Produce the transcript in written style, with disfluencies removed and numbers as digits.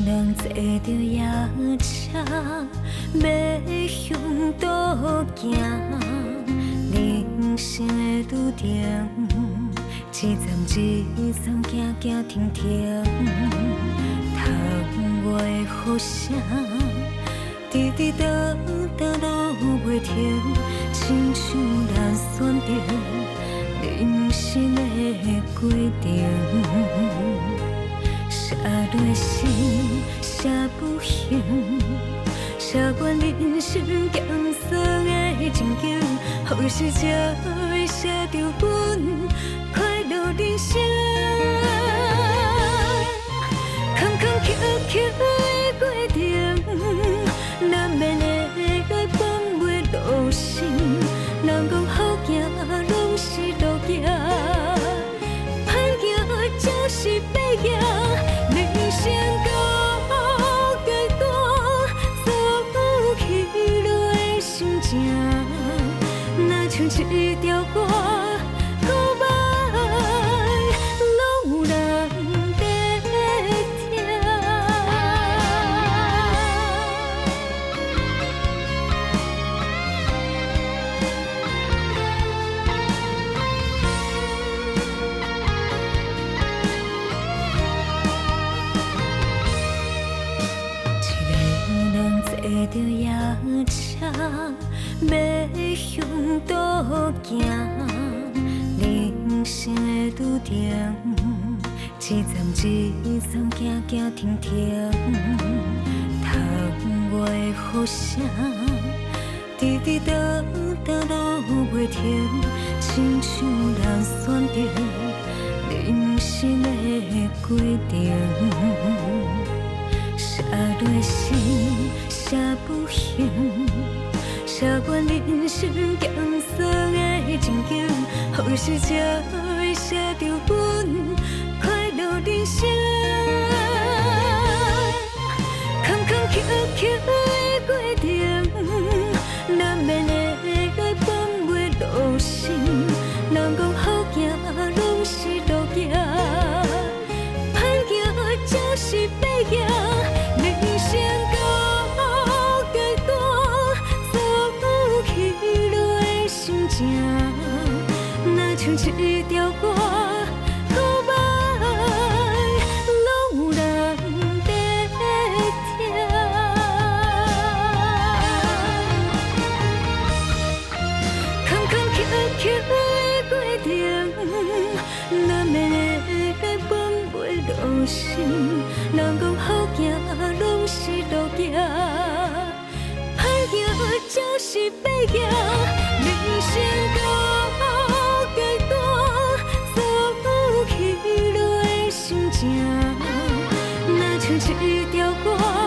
人坐着夜车，要向倒行。人生的路程，一站一站，行行停停。窗外的雨声，滴滴答答落袂停，亲像咱选择人生的过程。写落心，写不行，写完人生艰涩的情景，何时才会写着阮快乐人生？坎坎坷坷的过程，难免会来放袂落心。人讲好行，拢是路行，歹行就是白行。人生到阶段，走起落的心情，若像一条歌，古来拢有人在听。坐着夜车，要向倒行。人生的路程，一站一站，行行停停。窗外的雨声，滴滴答答落袂停，亲像咱选择人生的过程。写落心，写不行，写完人生艰涩的情景，何时才会写着阮快乐人生？坎坎坷坷的过程，难免会来放袂落心。人讲好行，拢是路行，歹行就是白行。人生到阶段，走起落的心情，若像一条歌，古来拢有人在听。坎坎坷坷的过程，难免会来放袂落心。人讲好行，拢是路行，歹行就是白行。人生到阶段，走起落的心情，若像一条歌。